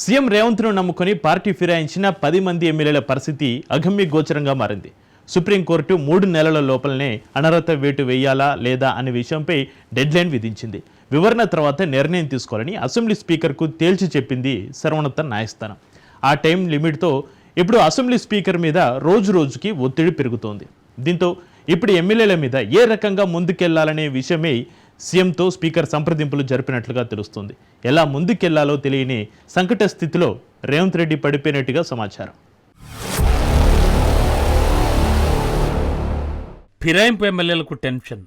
CM రేవంత్ను నమ్ముకొని party ఫిరాయించిన 10 మంది ఎమ్మెల్యేల పరిస్థితి అగమ్య గోచరంగా మారింది. సుప్రీంకోర్టు 3 నెలల లోపలనే అనర్హత వేటు వేయాలా లేదా అనే విషయంపై డెడ్లైన్ విధించింది. వివరణ తర్వాత నిర్ణయం తీసుకోవాలని అసెంబ్లీ స్పీకర్కు తేల్చి చెప్పింది సర్వోన్నత న్యాయస్థానం. ఆ టైం లిమిట్తో ఇప్పుడు అసెంబ్లీ స్పీకర్ మీద రోజుకి ఒత్తిడి పెరుగుతోంది. దీంతో ఇప్పుడు ఎమ్మెల్యేల మీద ఏ రకంగా ముందుకెళ్లాలనే విషయమై సీఎంతో స్పీకర్ సంప్రదింపులు జరిపినట్లుగా తెలుస్తుంది. ఎలా ముందుకెళ్లాలో తెలియని సంకట స్థితిలో రేవంత్ రెడ్డి పడిపోయినట్టుగా సమాచారం. ఫిరాయింపు ఎమ్మెల్యేలకు టెన్షన్.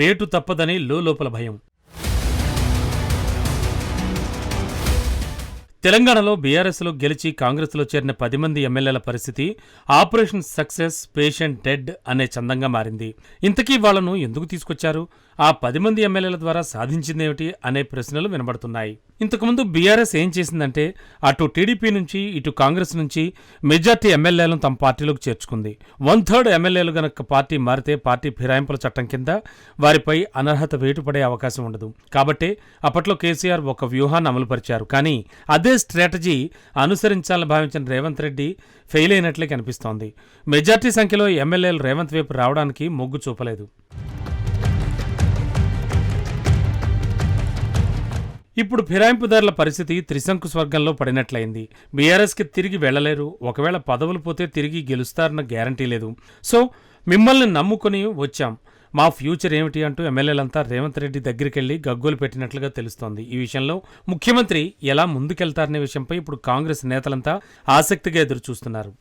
వేటు తప్పదని లోపల భయం. తెలంగాణలో బీఆర్ఎస్లో గెలిచి కాంగ్రెస్లో చేరిన 10 మంది ఎమ్మెల్యేల పరిస్థితి ఆపరేషన్ సక్సెస్ పేషెంట్ డెడ్ అనే చందంగా మారింది. ఇంతకీ వాళ్లను ఎందుకు తీసుకొచ్చారు? ఆ 10 మంది ఎమ్మెల్యేల ద్వారా సాధించిందేమిటి అనే ప్రశ్నలు వినబడుతున్నాయి. ఇంతకుముందు బీఆర్ఎస్ ఏం చేసిందంటే అటు టీడీపీ నుంచి ఇటు కాంగ్రెస్ నుంచి మెజార్టీ ఎమ్మెల్యేలను తమ పార్టీలోకి చేర్చుకుంది. 1/3 ఎమ్మెల్యేలు గనక పార్టీ మారితే పార్టీ ఫిరాయింపుల చట్టం కింద వారిపై అనర్హత వేటు పడే అవకాశం ఉండదు. కాబట్టి అప్పట్లో కేసీఆర్ ఒక వ్యూహాన్ని అమలుపరిచారు. కానీ అదే స్ట్రాటజీ అనుసరించాలని భావించిన రేవంత్ రెడ్డి ఫెయిల్ అయినట్లే కనిపిస్తోంది. మెజార్టీ సంఖ్యలో ఎమ్మెల్యేలు రేవంత్ వైపు రావడానికి మొగ్గు చూపలేదు. ఇప్పుడు ఫిరాయింపుదారుల పరిస్థితి త్రిశంకు స్వర్గంలో పడినట్లయింది. బీఆర్ఎస్కి తిరిగి వెళ్లలేరు. ఒకవేళ పదవులు పోతే తిరిగి గెలుస్తారన్న గ్యారంటీ లేదు. సో మిమ్మల్ని నమ్ముకుని వచ్చాం, మా ఫ్యూచర్ ఏమిటి అంటూ ఎమ్మెల్యేలంతా రేవంత్ రెడ్డి దగ్గరికెళ్లి గగ్గోలు పెట్టినట్లుగా తెలుస్తోంది. ఈ విషయంలో ముఖ్యమంత్రి ఎలా ముందుకెళ్తారనే విషయంపై ఇప్పుడు కాంగ్రెస్ నేతలంతా ఆసక్తిగా ఎదురుచూస్తున్నారు.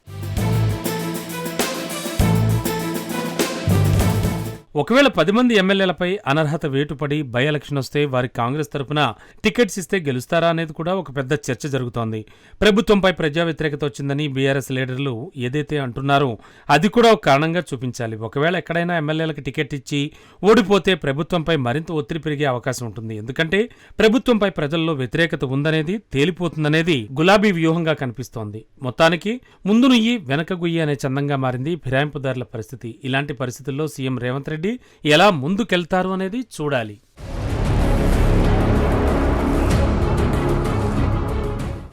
ఒకవేళ 10 మంది ఎమ్మెల్యేలపై అనర్హత వేటుపడి బై ఎలక్షన్ వస్తే వారి కాంగ్రెస్ తరఫున టికెట్స్ ఇస్తే గెలుస్తారా అనేది కూడా ఒక పెద్ద చర్చ జరుగుతోంది. ప్రభుత్వంపై ప్రజా వ్యతిరేకత వచ్చిందని బీఆర్ఎస్ లీడర్లు ఏదైతే అంటున్నారో అది కూడా ఒక కారణంగా చూపించాలి. ఒకవేళ ఎక్కడైనా ఎమ్మెల్యేలకు టికెట్ ఇచ్చి ఓడిపోతే ప్రభుత్వంపై మరింత ఒత్తిడి పెరిగే అవకాశం ఉంటుంది. ఎందుకంటే ప్రభుత్వంపై ప్రజల్లో వ్యతిరేకత ఉందనేది తేలిపోతుందనేది గులాబీ వ్యూహంగా కనిపిస్తోంది. మొత్తానికి ముందు నుయ్యి వెనక గుయ్యి అనే చందంగా మారింది ఫిరాయింపుదారుల పరిస్థితి. ఇలాంటి పరిస్థితుల్లో సీఎం రేవంత్ రెడ్డి ఎలా ముందుకెళ్తారు అనేది చూడాలి.